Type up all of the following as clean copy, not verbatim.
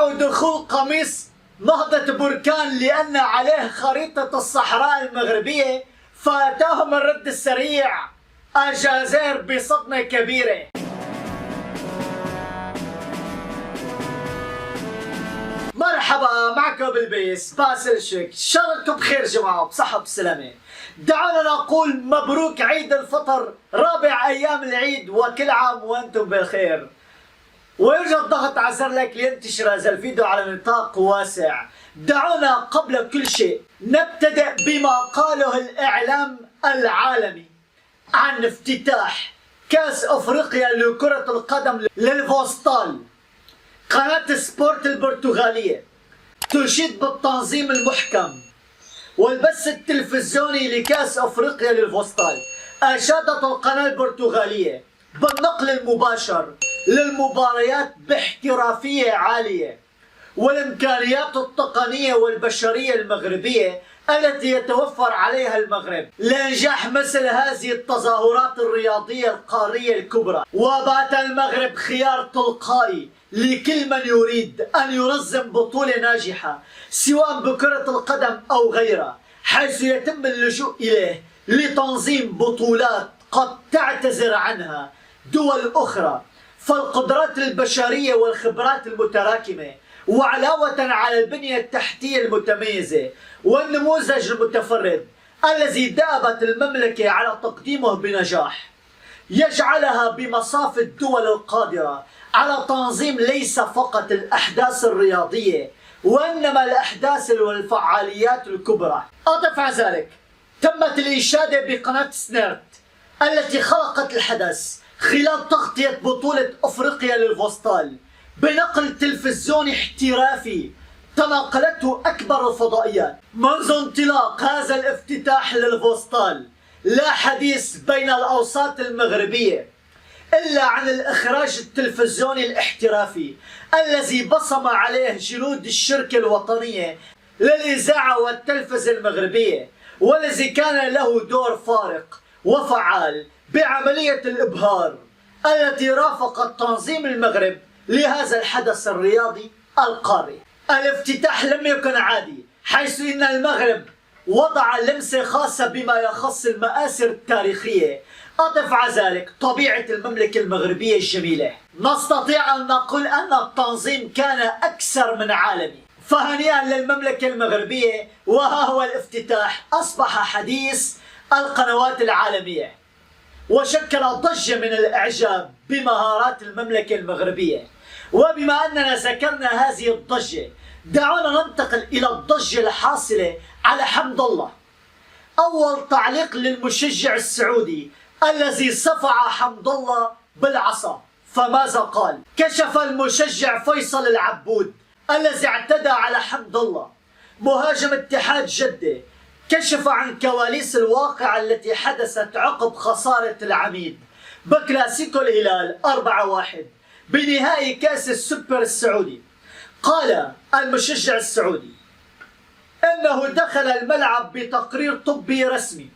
منعوا دخول قميص نهضة بركان لأن عليه خريطة الصحراء المغربية، فأتاهم الرد السريع الجزائر بصدمة كبيرة. مرحبا، معكم بالبيس باسل شك، شركم بخير جماعة بصحة وبسلامة. دعونا نقول مبروك عيد الفطر، رابع أيام العيد، وكل عام وأنتم بخير. ويوجد ضغط على زر لايك لينتشر هذا الفيديو على نطاق واسع. دعونا قبل كل شيء نبتدأ بما قاله الإعلام العالمي عن افتتاح كأس أفريقيا لكرة القدم للفوستال. قناة سبورت البرتغالية تشيد بالتنظيم المحكم والبث التلفزيوني لكأس أفريقيا للفوستال. أشادت القناة البرتغالية بالنقل المباشر للمباريات باحترافية عالية والإمكانيات التقنية والبشرية المغربية التي يتوفر عليها المغرب لإنجاح مثل هذه التظاهرات الرياضية القارية الكبرى. وبات المغرب خيار تلقائي لكل من يريد أن ينظم بطولة ناجحة سواء بكرة القدم أو غيرها، حيث يتم اللجوء إليه لتنظيم بطولات قد تعتذر عنها دول أخرى. فالقدرات البشرية والخبرات المتراكمة وعلاوة على البنية التحتية المتميزة والنموذج المتفرد الذي دأبت المملكة على تقديمه بنجاح يجعلها بمصاف الدول القادرة على تنظيم ليس فقط الأحداث الرياضية وإنما الأحداث والفعاليات الكبرى. أضف على ذلك تمت الإشادة بقناة سنيرت التي خلقت الحدث خلال تغطية بطولة أفريقيا للفوستال بنقل تلفزيوني احترافي تناقلته أكبر الفضائيات. منذ انطلاق هذا الافتتاح للفوستال لا حديث بين الأوساط المغربية إلا عن الإخراج التلفزيوني الاحترافي الذي بصم عليه جنود الشركة الوطنية للإذاعة والتلفزة المغربية، والذي كان له دور فارق وفعال بعملية الإبهار التي رافقت تنظيم المغرب لهذا الحدث الرياضي القاري. الافتتاح لم يكن عادي، حيث إن المغرب وضع لمسة خاصة بما يخص المآثر التاريخية. أضف على ذلك طبيعة المملكة المغربية الجميلة. نستطيع أن نقول أن التنظيم كان أكثر من عالمي، فهنيئا للمملكة المغربية. وها هو الافتتاح أصبح حديث القنوات العالمية وشكل ضجة من الإعجاب بمهارات المملكة المغربية. وبما أننا ذكرنا هذه الضجة، دعونا ننتقل إلى الضجة الحاصلة على حمد الله. أول تعليق للمشجع السعودي الذي صفع حمد الله بالعصا، فماذا قال؟ كشف المشجع فيصل العبود الذي اعتدى على حمد الله مهاجم اتحاد جدة، كشف عن كواليس الواقعة التي حدثت عقب خسارة العميد بكلاسيكو الهلال 4-1 بنهائي كأس السوبر السعودي. قال المشجع السعودي إنه دخل الملعب بتقرير طبي رسمي،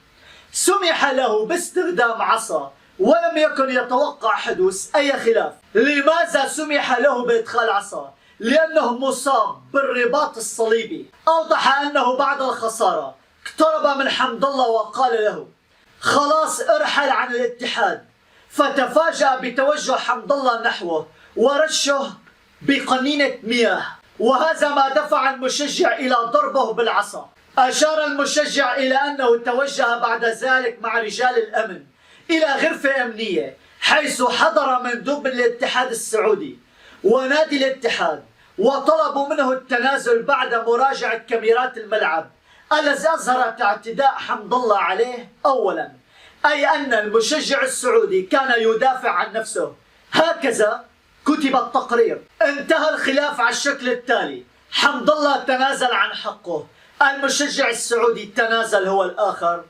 سمح له باستخدام عصا ولم يكن يتوقع حدوث أي خلاف. لماذا سمح له بإدخال عصا؟ لأنه مصاب بالرباط الصليبي. أوضح أنه بعد الخسارة اقترب من حمد الله وقال له خلاص ارحل عن الاتحاد، فتفاجأ بتوجه حمد الله نحوه ورشه بقنينة مياه، وهذا ما دفع المشجع إلى ضربه بالعصا. أشار المشجع إلى أنه توجه بعد ذلك مع رجال الأمن إلى غرفة أمنية، حيث حضر مندوب من الاتحاد السعودي ونادي الاتحاد وطلبوا منه التنازل بعد مراجعة كاميرات الملعب الذي أظهرت اعتداء حمد الله عليه أولا، أي أن المشجع السعودي كان يدافع عن نفسه. هكذا كتب التقرير. انتهى الخلاف على الشكل التالي: حمد الله تنازل عن حقه، المشجع السعودي تنازل هو الآخر،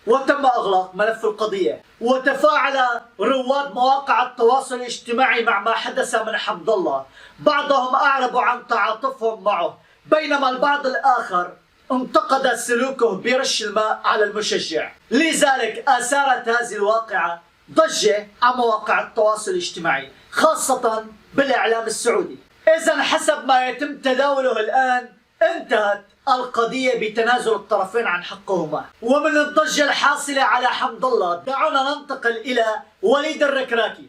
وتم إغلاق ملف القضية. وتفاعل رواد مواقع التواصل الاجتماعي مع ما حدث من حمد الله، بعضهم أعربوا عن تعاطفهم معه، بينما البعض الآخر انتقد سلوكه برش الماء على المشجع. لذلك أثارت هذه الواقعة ضجة على مواقع التواصل الاجتماعي، خاصة بالإعلام السعودي. إذا حسب ما يتم تداوله الآن انتهت القضية بتنازل الطرفين عن حقهما. ومن الضجة الحاصلة على حمد الله دعونا ننتقل إلى وليد الركراكي.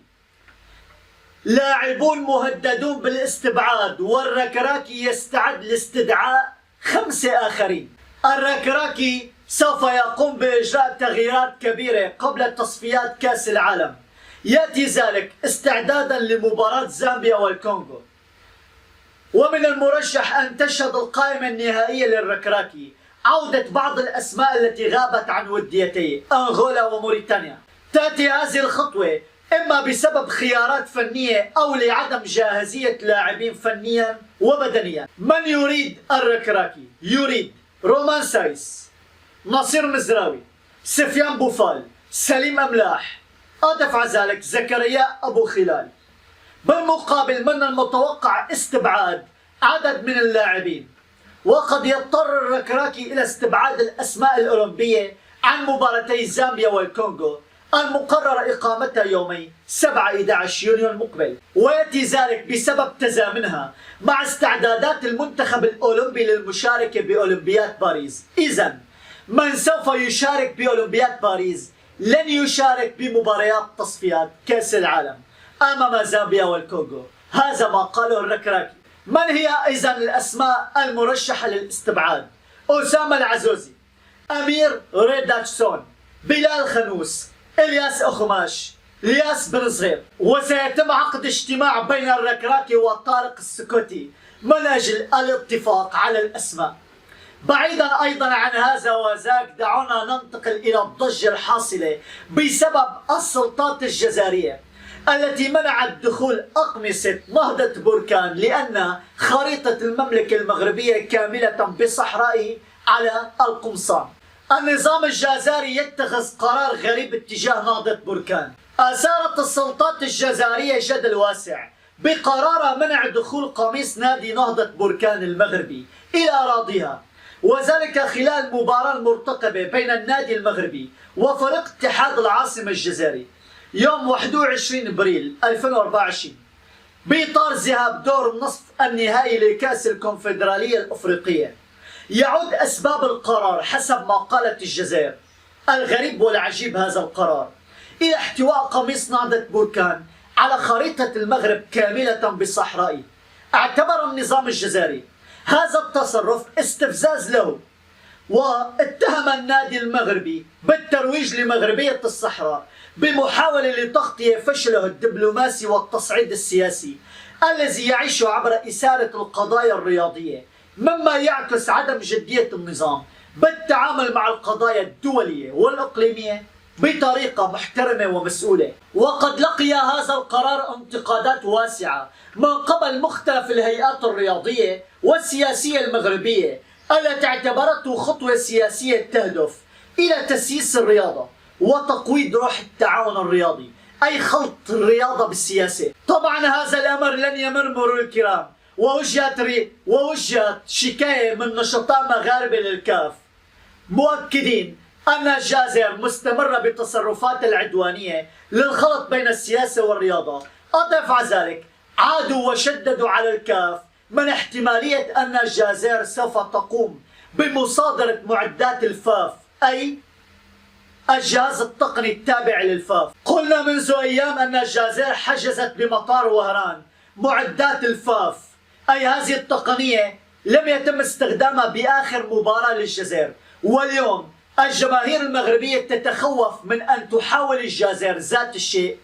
لاعبون مهددون بالاستبعاد، والركراكي يستعد لاستدعاء 5 آخرين. الركراكي سوف يقوم بإجراء تغييرات كبيرة قبل تصفيات كأس العالم، يأتي ذلك استعدادا لمباراة زامبيا والكونغو. ومن المرشح أن تشهد القائمة النهائية للركراكي عودة بعض الأسماء التي غابت عن وديتي أنغولا وموريتانيا. تأتي هذه الخطوة إما بسبب خيارات فنية أو لعدم جاهزية لاعبين فنيا وبدنيا. من يريد الركراكي؟ يريد رومان سايس، نصير مزراوي، سفيان بوفال، سليم أملاح، أضف على ذلك زكريا أبو خلال. بالمقابل من المتوقع استبعاد عدد من اللاعبين، وقد يضطر الركراكي إلى استبعاد الأسماء الأولمبية عن مباراتي زامبيا والكونغو المقرر إقامتها يومي 7-11 يونيو المقبل، ويأتي ذلك بسبب تزامنها مع استعدادات المنتخب الأولمبي للمشاركة بأولمبياد باريس. إذن من سوف يشارك بأولمبياد باريس لن يشارك بمباريات تصفيات كأس العالم أمام زامبيا والكونغو. هذا ما قاله الركراكي. من هي إذن الأسماء المرشحة للاستبعاد؟ أسامة العزوزي، أمير ريداتشسون، بلال خنوس، إلياس أخماش، الياس بن صغير. وسيتم عقد اجتماع بين الركراكي وطارق السكوتي من أجل الاتفاق على الأسماء. بعيدا أيضا عن هذا وذاك دعونا ننتقل إلى الضجة الحاصلة بسبب السلطات الجزائرية التي منعت دخول أقمصة نهضة بركان لأن خريطة المملكة المغربية كاملة بصحراء على القمصان. النظام الجزائري يتخذ قرار غريب اتجاه نهضة بركان. أثارت السلطات الجزائرية جدل واسع بقرار منع دخول قميص نادي نهضة بركان المغربي إلى أراضيها، وذلك خلال مباراة مرتقبة بين النادي المغربي وفريق اتحاد العاصمة الجزائري يوم 21 ابريل 2024 بإطار ذهاب دور النصف النهائي لكأس الكونفدرالية الأفريقية. يعود أسباب القرار حسب ما قالت الجزائر الغريب والعجيب هذا القرار إلى احتواء قميص نهضة بركان على خريطة المغرب كاملة بصحرائه. اعتبر النظام الجزائري هذا التصرف استفزاز له، واتهم النادي المغربي بالترويج لمغربية الصحراء بمحاولة لتغطية فشله الدبلوماسي والتصعيد السياسي الذي يعيش عبر إثارة القضايا الرياضية، مما يعكس عدم جدية النظام بالتعامل مع القضايا الدولية والإقليمية بطريقة محترمة ومسؤولة. وقد لقي هذا القرار انتقادات واسعة من قبل مختلف الهيئات الرياضية والسياسية المغربية التي اعتبرته خطوة سياسية تهدف إلى تسييس الرياضة وتقويض روح التعاون الرياضي، أي خلط الرياضة بالسياسة. طبعا هذا الأمر لن يمر مرور الكرام، ووجهت شكاية من نشطاء مغاربة للكاف مؤكدين أن الجزائر مستمرة بتصرفات العدوانية للخلط بين السياسة والرياضة. أضف على ذلك عادوا وشددوا على الكاف من احتمالية أن الجزائر سوف تقوم بمصادرة معدات الفاف، أي الجهاز التقني التابع للفاف. قلنا منذ أيام أن الجزائر حجزت بمطار وهران معدات الفاف، أي هذه التقنية لم يتم استخدامها بآخر مباراة للجزائر، واليوم الجماهير المغربية تتخوف من أن تحاول الجزائر ذات الشيء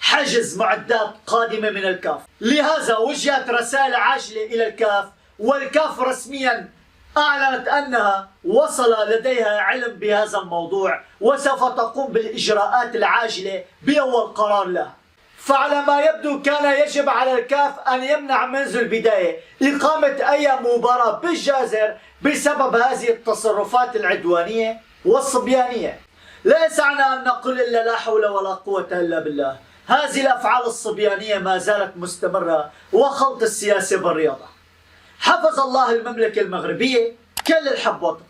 حجز معدات قادمة من الكاف. لهذا وجهت رسائل عاجلة إلى الكاف، والكاف رسميا أعلنت أنها وصل لديها علم بهذا الموضوع وسوف تقوم بالإجراءات العاجلة بأول قرار له. فعلى ما يبدو كان يجب على الكاف أن يمنع منذ البداية إقامة أي مباراة بالجزائر بسبب هذه التصرفات العدوانية والصبيانية. لا يسعنا أن نقول إلا لا حول ولا قوة إلا بالله. هذه الأفعال الصبيانية ما زالت مستمرة وخلط السياسة بالرياضة. حفظ الله المملكة المغربية. كل الحب وطن.